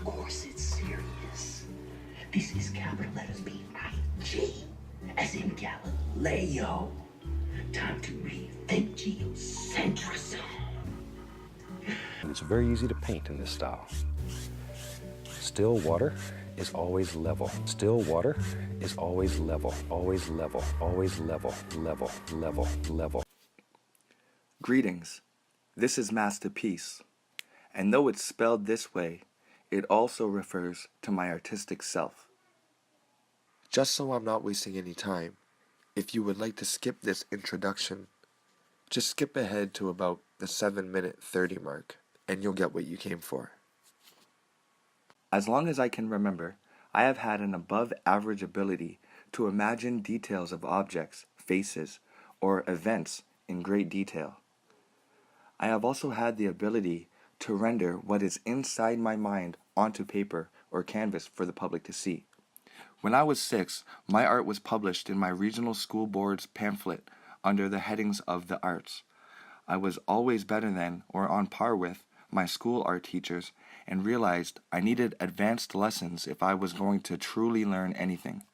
Of course it's serious. This is capital letters B-I-G, as in Galileo. Time to rethink geocentrism. It's very easy to paint in this style. Still water is always level. Still water is always level. Always level. Always level. Level. Level. Level. Greetings. This is Masterpiece. And though it's spelled this way, it also refers to my artistic self. Just so I'm not wasting any time, if you would like to skip this introduction, just skip ahead to about the 7-minute 30 mark, and you'll get what you came for. As long as I can remember, I have had an above-average ability to imagine details of objects, faces, or events in great detail. I have also had the ability to render what is inside my mind onto paper or canvas for the public to see. When I was 6, my art was published in my regional school board's pamphlet under the headings of the arts. I was always better than, or on par with, my school art teachers and realized I needed advanced lessons if I was going to truly learn anything.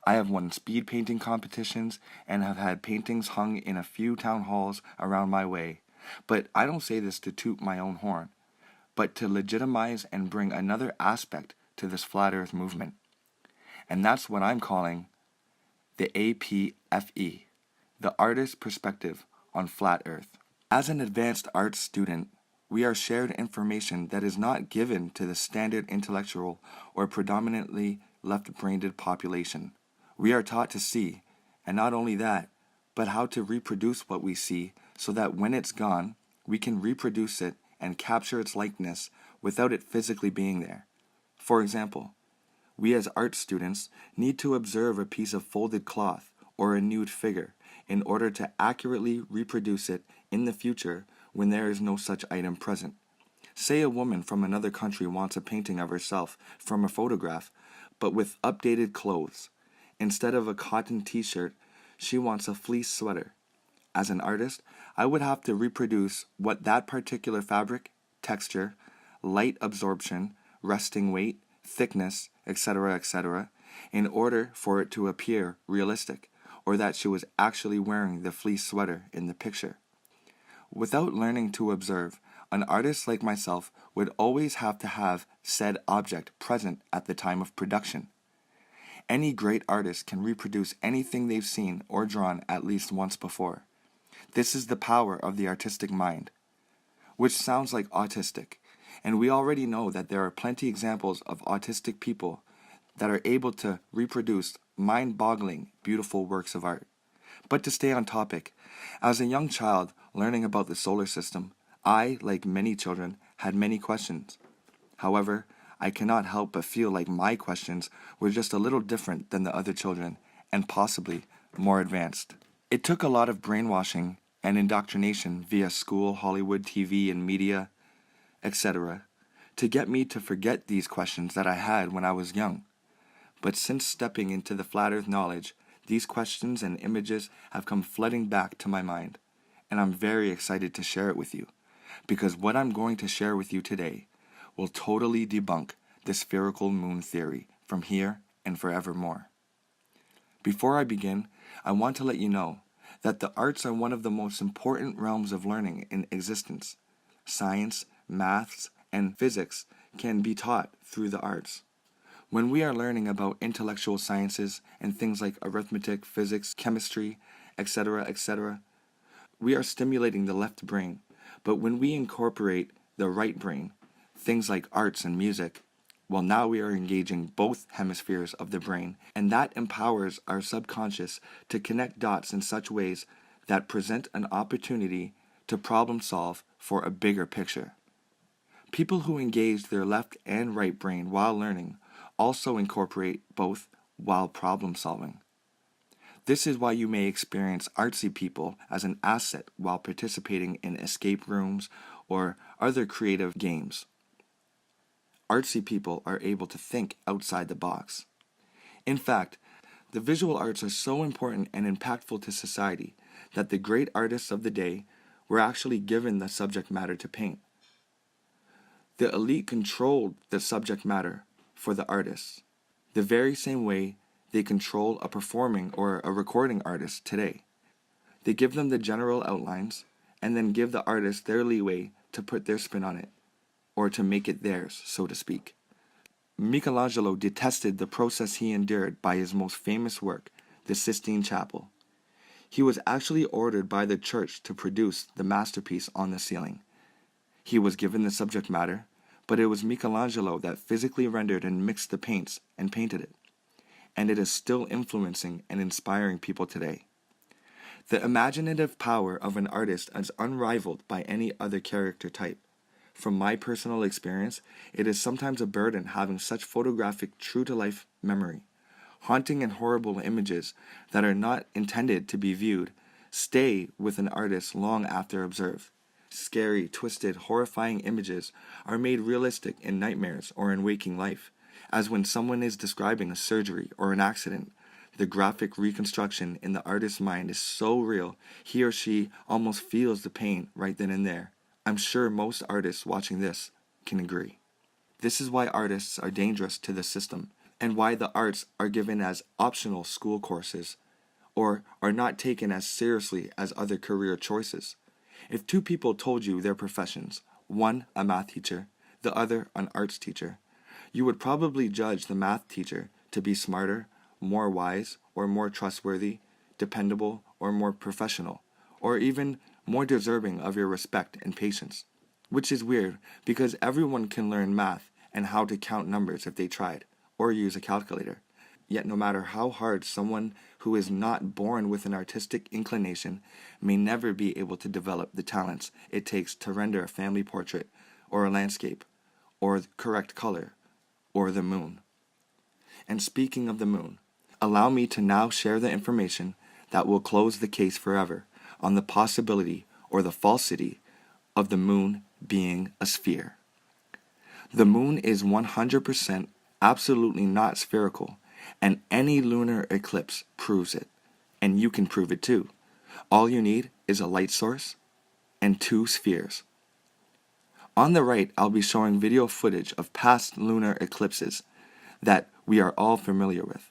I have won speed painting competitions and have had paintings hung in a few town halls around my way, but I don't say this to toot my own horn, but to legitimize and bring another aspect to this flat earth movement. And that's what I'm calling the APFE, the artist's perspective on flat earth. As an advanced arts student, we are shared information that is not given to the standard intellectual or predominantly left-brained population. We are taught to see, and not only that, but how to reproduce what we see so that when it's gone, we can reproduce it and capture its likeness without it physically being there. For example, we as art students need to observe a piece of folded cloth or a nude figure in order to accurately reproduce it in the future when there is no such item present. Say a woman from another country wants a painting of herself from a photograph, but with updated clothes. Instead of a cotton t-shirt, she wants a fleece sweater. As an artist, I would have to reproduce what that particular fabric, texture, light absorption, resting weight, thickness, etc., in order for it to appear realistic, or that she was actually wearing the fleece sweater in the picture. Without learning to observe, an artist like myself would always have to have said object present at the time of production. Any great artist can reproduce anything they've seen or drawn at least once before. This is the power of the artistic mind, which sounds like autistic, and we already know that there are plenty examples of autistic people that are able to reproduce mind-boggling, beautiful works of art. But to stay on topic, as a young child learning about the solar system, I, like many children, had many questions. However, I cannot help but feel like my questions were just a little different than the other children, and possibly more advanced. It took a lot of brainwashing and indoctrination via school, Hollywood, TV, and media, etc., to get me to forget these questions that I had when I was young. But since stepping into the flat earth knowledge, these questions and images have come flooding back to my mind, and I'm very excited to share it with you, because what I'm going to share with you today will totally debunk the spherical moon theory from here and forevermore. Before I begin, I want to let you know that the arts are one of the most important realms of learning in existence. Science, maths, and physics can be taught through the arts. When we are learning about intellectual sciences and things like arithmetic, physics, chemistry, etc., we are stimulating the left brain. But when we incorporate the right brain, things like arts and music, well, now we are engaging both hemispheres of the brain, and that empowers our subconscious to connect dots in such ways that present an opportunity to problem solve for a bigger picture. People who engage their left and right brain while learning also incorporate both while problem solving. This is why you may experience artsy people as an asset while participating in escape rooms or other creative games. Artsy people are able to think outside the box. In fact, the visual arts are so important and impactful to society that the great artists of the day were actually given the subject matter to paint. The elite controlled the subject matter for the artists, the very same way they control a performing or a recording artist today. They give them the general outlines and then give the artist their leeway to put their spin on it, or to make it theirs, so to speak. Michelangelo detested the process he endured by his most famous work, the Sistine Chapel. He was actually ordered by the church to produce the masterpiece on the ceiling. He was given the subject matter, but it was Michelangelo that physically rendered and mixed the paints and painted it. And it is still influencing and inspiring people today. The imaginative power of an artist is unrivaled by any other character type. From my personal experience, it is sometimes a burden having such photographic, true-to-life memory. Haunting and horrible images that are not intended to be viewed stay with an artist long after observed. Scary, twisted, horrifying images are made realistic in nightmares or in waking life, as when someone is describing a surgery or an accident. The graphic reconstruction in the artist's mind is so real, he or she almost feels the pain right then and there. I'm sure most artists watching this can agree. This is why artists are dangerous to the system, and why the arts are given as optional school courses, or are not taken as seriously as other career choices. If two people told you their professions, one a math teacher, the other an arts teacher, you would probably judge the math teacher to be smarter, more wise, or more trustworthy, dependable, or more professional, or even more deserving of your respect and patience. Which is weird, because everyone can learn math and how to count numbers if they tried, or use a calculator. Yet no matter how hard someone who is not born with an artistic inclination may never be able to develop the talents it takes to render a family portrait, or a landscape, or the correct color, or the moon. And speaking of the moon, allow me to now share the information that will close the case forever on the possibility or the falsity of the moon being a sphere. The moon is 100% absolutely not spherical, and any lunar eclipse proves it, and you can prove it too. All you need is a light source and two spheres. On the right, I'll be showing video footage of past lunar eclipses that we are all familiar with.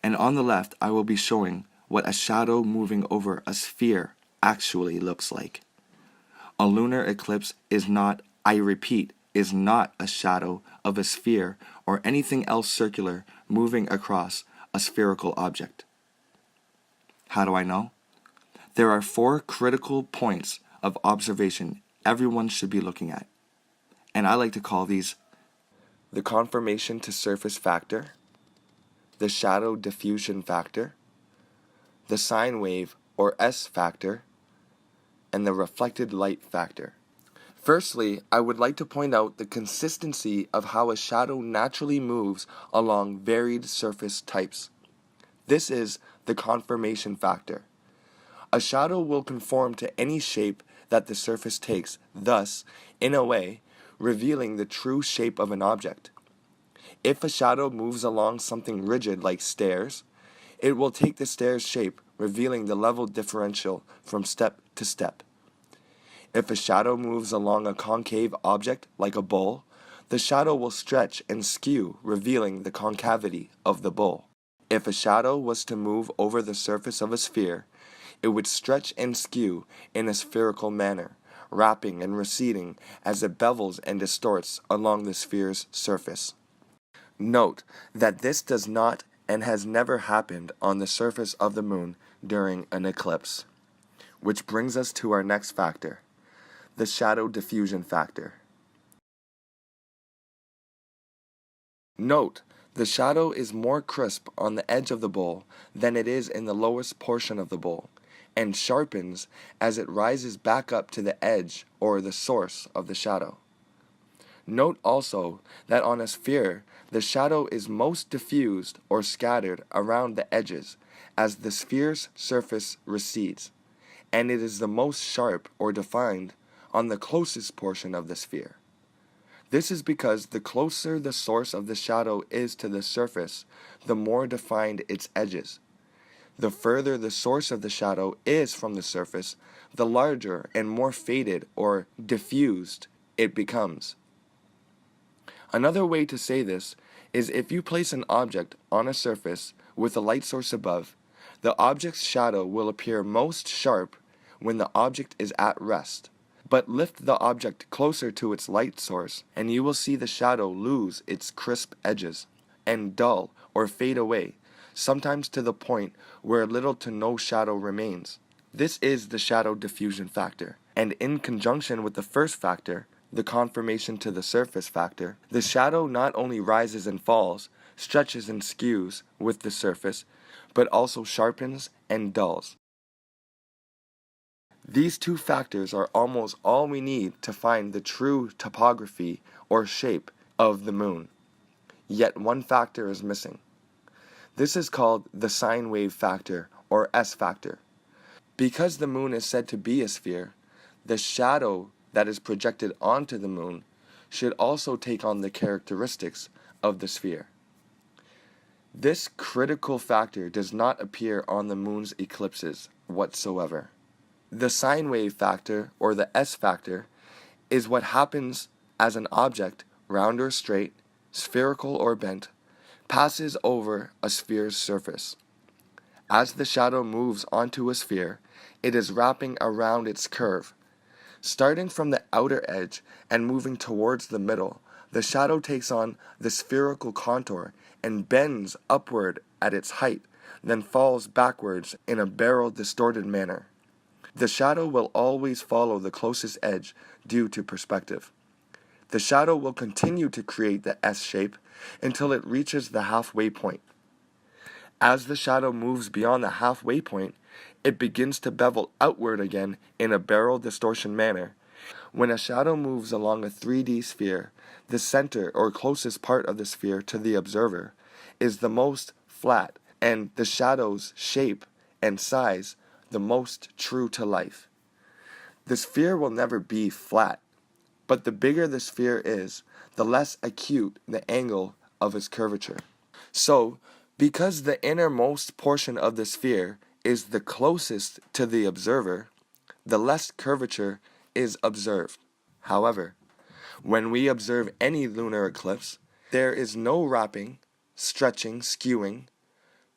And on the left, I will be showing what a shadow moving over a sphere actually looks like. A lunar eclipse is not, I repeat, is not a shadow of a sphere or anything else circular moving across a spherical object. How do I know? There are 4 critical points of observation everyone should be looking at. And I like to call these the conformation to surface factor, the shadow diffusion factor, the sine wave or S factor, and the reflected light factor. Firstly, I would like to point out the consistency of how a shadow naturally moves along varied surface types. This is the conformation factor. A shadow will conform to any shape that the surface takes, thus, in a way, revealing the true shape of an object. If a shadow moves along something rigid like stairs, it will take the stairs' shape, revealing the level differential from step to step. If a shadow moves along a concave object like a bowl, the shadow will stretch and skew, revealing the concavity of the bowl. If a shadow was to move over the surface of a sphere, it would stretch and skew in a spherical manner, wrapping and receding as it bevels and distorts along the sphere's surface. Note that this does not and has never happened on the surface of the moon during an eclipse. Which brings us to our next factor, the shadow diffusion factor. Note, the shadow is more crisp on the edge of the bowl than it is in the lowest portion of the bowl, and sharpens as it rises back up to the edge or the source of the shadow. Note also that on a sphere, the shadow is most diffused or scattered around the edges as the sphere's surface recedes, and it is the most sharp or defined on the closest portion of the sphere. This is because the closer the source of the shadow is to the surface, the more defined its edges. The further the source of the shadow is from the surface, the larger and more faded or diffused it becomes. Another way to say this is if you place an object on a surface with a light source above, the object's shadow will appear most sharp when the object is at rest. But lift the object closer to its light source, and you will see the shadow lose its crisp edges and dull or fade away, sometimes to the point where little to no shadow remains. This is the shadow diffusion factor, and in conjunction with the first factor, the conformation to the surface factor, the shadow not only rises and falls, stretches and skews with the surface, but also sharpens and dulls. These two factors are almost all we need to find the true topography or shape of the moon. Yet one factor is missing. This is called the sine wave factor or S factor. Because the moon is said to be a sphere, the shadow that is projected onto the moon should also take on the characteristics of the sphere. This critical factor does not appear on the moon's eclipses whatsoever. The sine wave factor, or the S factor, is what happens as an object, round or straight, spherical or bent, passes over a sphere's surface. As the shadow moves onto a sphere, it is wrapping around its curve. Starting from the outer edge and moving towards the middle, the shadow takes on the spherical contour and bends upward at its height, then falls backwards in a barrel-distorted manner. The shadow will always follow the closest edge due to perspective. The shadow will continue to create the S shape until it reaches the halfway point. As the shadow moves beyond the halfway point, it begins to bevel outward again in a barrel distortion manner. When a shadow moves along a 3D sphere, the center or closest part of the sphere to the observer is the most flat, and the shadow's shape and size the most true to life. The sphere will never be flat, but the bigger the sphere is, the less acute the angle of its curvature. So, because the innermost portion of the sphere is the closest to the observer, the less curvature is observed. However, when we observe any lunar eclipse, there is no wrapping, stretching, skewing,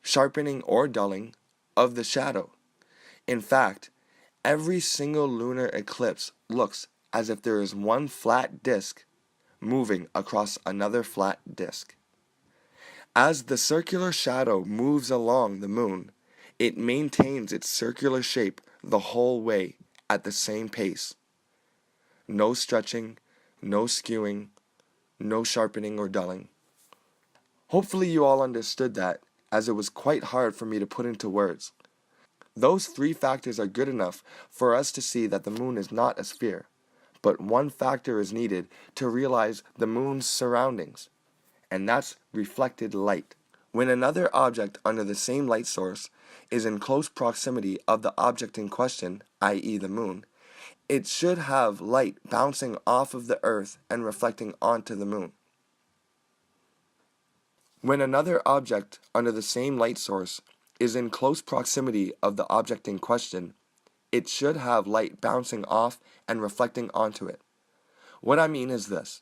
sharpening, or dulling of the shadow. In fact, every single lunar eclipse looks as if there is one flat disk moving across another flat disk. As the circular shadow moves along the moon, it maintains its circular shape the whole way at the same pace. No stretching, no skewing, no sharpening or dulling. Hopefully you all understood that, as it was quite hard for me to put into words. Those three factors are good enough for us to see that the moon is not a sphere, but one factor is needed to realize the moon's surroundings, and that's reflected light. When another object under the same light source is in close proximity of the object in question, i.e. the moon, it should have light bouncing off of the earth and reflecting onto the moon. When another object under the same light source is in close proximity of the object in question, it should have light bouncing off and reflecting onto it. What I mean is this.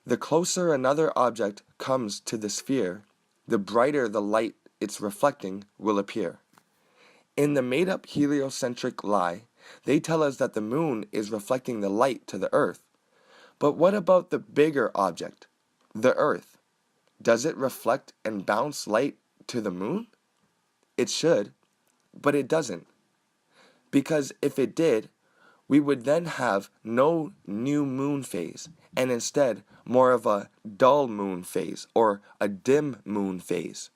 The closer another object comes to the sphere, the brighter the light it's reflecting will appear. In the made-up heliocentric lie, they tell us that the moon is reflecting the light to the earth. But what about the bigger object, the earth? Does it reflect and bounce light to the moon? It should, but it doesn't. Because if it did, we would then have no new moon phase, and instead more of a dull moon phase or a dim moon phase.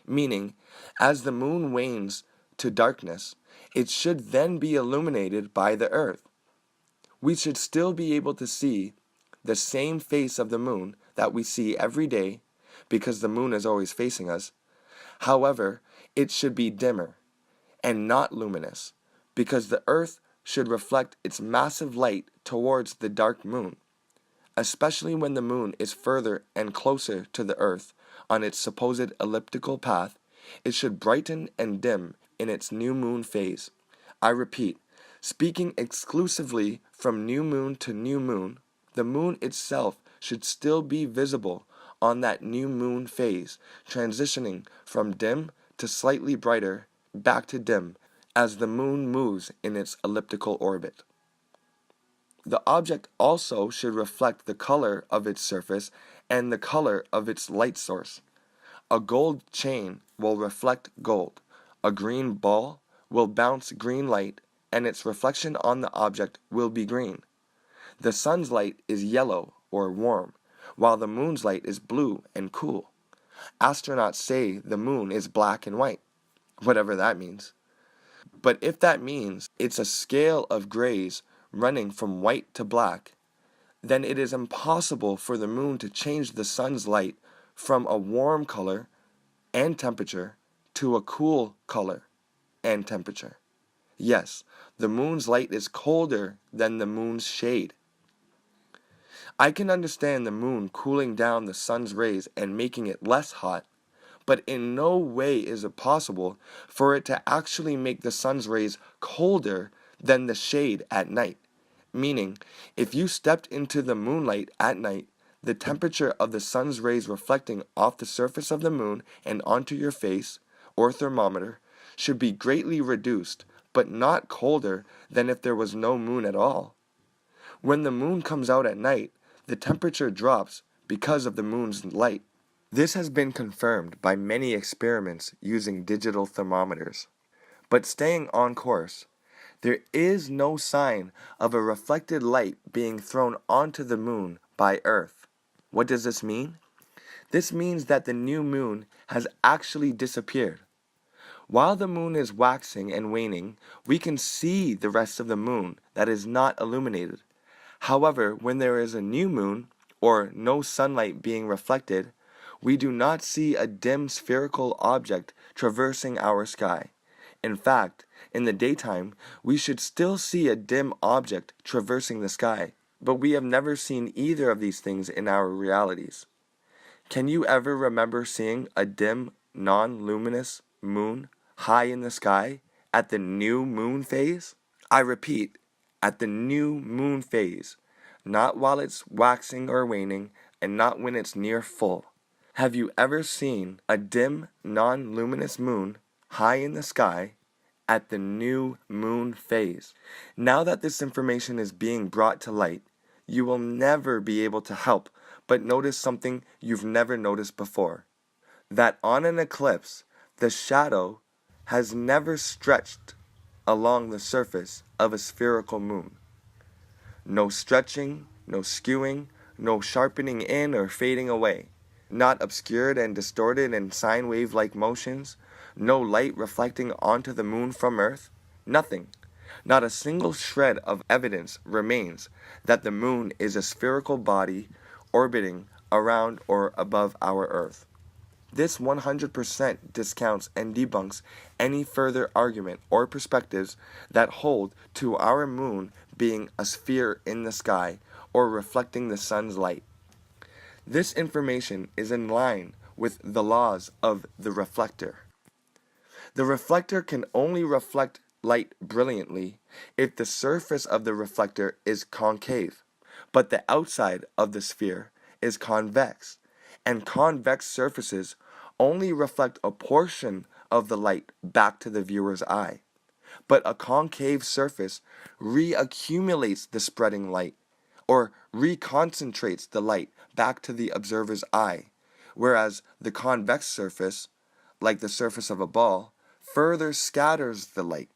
Meaning, as the moon wanes to darkness, it should then be illuminated by the earth. We should still be able to see the same face of the moon that we see every day, because the moon is always facing us. However, it should be dimmer and not luminous, because the earth should reflect its massive light towards the dark moon, especially when the moon is further and closer to the earth on its supposed elliptical path. It should brighten and dim in its new moon phase. I repeat, speaking exclusively from new moon to new moon, the moon itself should still be visible on that new moon phase, transitioning from dim to slightly brighter back to dim as the moon moves in its elliptical orbit. The object also should reflect the color of its surface and the color of its light source. A gold chain will reflect gold. A green ball will bounce green light, and its reflection on the object will be green. The sun's light is yellow or warm, while the moon's light is blue and cool. Astronauts say the moon is black and white, whatever that means. But if that means it's a scale of grays running from white to black, then it is impossible for the moon to change the sun's light from a warm color and temperature to a cool color and temperature. Yes, the moon's light is colder than the moon's shade. I can understand the moon cooling down the sun's rays and making it less hot, but in no way is it possible for it to actually make the sun's rays colder than the shade at night. Meaning, if you stepped into the moonlight at night, the temperature of the sun's rays reflecting off the surface of the moon and onto your face, or thermometer, should be greatly reduced, but not colder than if there was no moon at all. When the moon comes out at night, the temperature drops because of the moon's light. This has been confirmed by many experiments using digital thermometers. But staying on course, there is no sign of a reflected light being thrown onto the moon by Earth. What does this mean? This means that the new moon has actually disappeared. While the moon is waxing and waning, we can see the rest of the moon that is not illuminated. However, when there is a new moon, or no sunlight being reflected, we do not see a dim spherical object traversing our sky. In fact, in the daytime, we should still see a dim object traversing the sky, but we have never seen either of these things in our realities. Can you ever remember seeing a dim, non-luminous moon high in the sky at the new moon phase? I repeat, at the new moon phase, not while it's waxing or waning, and not when it's near full. Have you ever seen a dim, non-luminous moon high in the sky at the new moon phase? Now that this information is being brought to light, you will never be able to help but notice something you've never noticed before. That on an eclipse, the shadow has never stretched along the surface of a spherical moon. No stretching, no skewing, no sharpening in or fading away. Not obscured and distorted in sine wave-like motions, no light reflecting onto the moon from Earth, nothing. Not a single shred of evidence remains that the moon is a spherical body orbiting around or above our Earth. This 100% discounts and debunks any further argument or perspectives that hold to our moon being a sphere in the sky or reflecting the sun's light. This information is in line with the laws of the reflector. The reflector can only reflect light brilliantly if the surface of the reflector is concave, but the outside of the sphere is convex, and convex surfaces only reflect a portion of the light back to the viewer's eye. But a concave surface reaccumulates the spreading light, or reconcentrates the light back to the observer's eye, whereas the convex surface, like the surface of a ball, further scatters the light.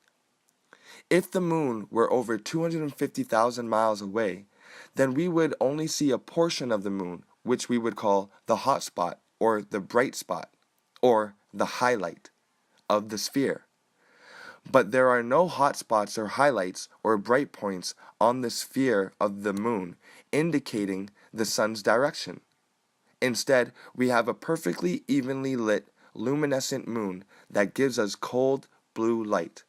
If the moon were over 250,000 miles away, then we would only see a portion of the moon, which we would call the hot spot, or the bright spot, or the highlight of the sphere. But there are no hot spots or highlights or bright points on the sphere of the moon indicating the sun's direction. Instead, we have a perfectly evenly lit, luminescent moon that gives us cold blue light.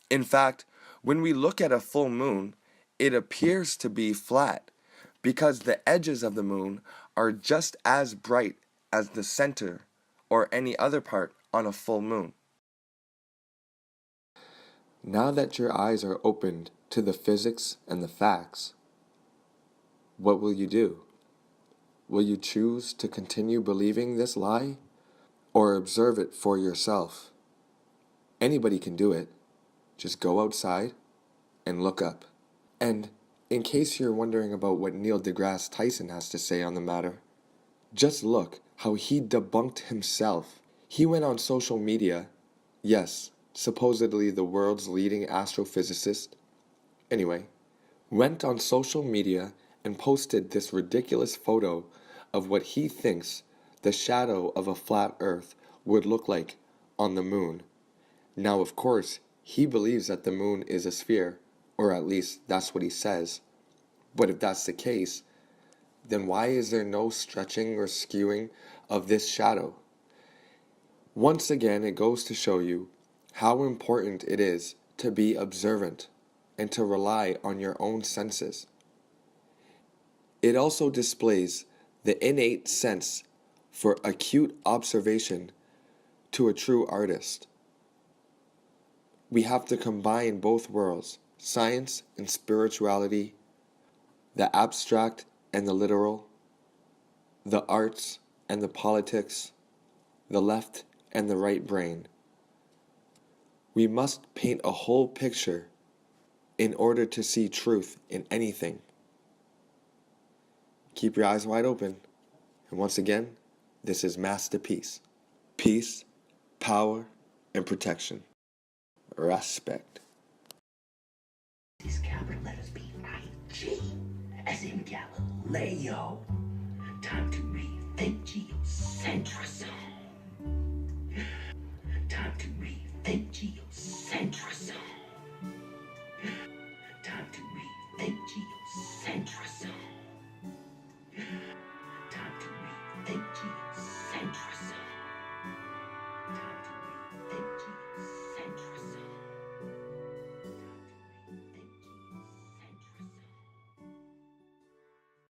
In fact, when we look at a full moon, it appears to be flat because the edges of the moon are just as bright as the center or any other part on a full moon. Now that your eyes are opened to the physics and the facts, what will you do? Will you choose to continue believing this lie or observe it for yourself? Anybody can do it. Just go outside and look up. And in case you're wondering about what Neil deGrasse Tyson has to say on the matter, just look how he debunked himself. He went on social media, yes, supposedly the world's leading astrophysicist, anyway, went on social media and posted this ridiculous photo of what he thinks the shadow of a flat Earth would look like on the moon. Now, of course, he believes that the moon is a sphere, or at least that's what he says. But if that's the case, then why is there no stretching or skewing of this shadow? Once again, it goes to show you how important it is to be observant and to rely on your own senses. It also displays the innate sense for acute observation to a true artist. We have to combine both worlds, science and spirituality, the abstract and the literal, the arts and the politics, the left and the right brain. We must paint a whole picture in order to see truth in anything. Keep your eyes wide open. And once again, this is Master Peace. Peace, power, and protection. Respect. These capital letters be I-G, as in Galileo. Time to rethink geocentrism. Time to rethink geocentrism. Time to rethink geocentrism. Time to rethink geocentrism.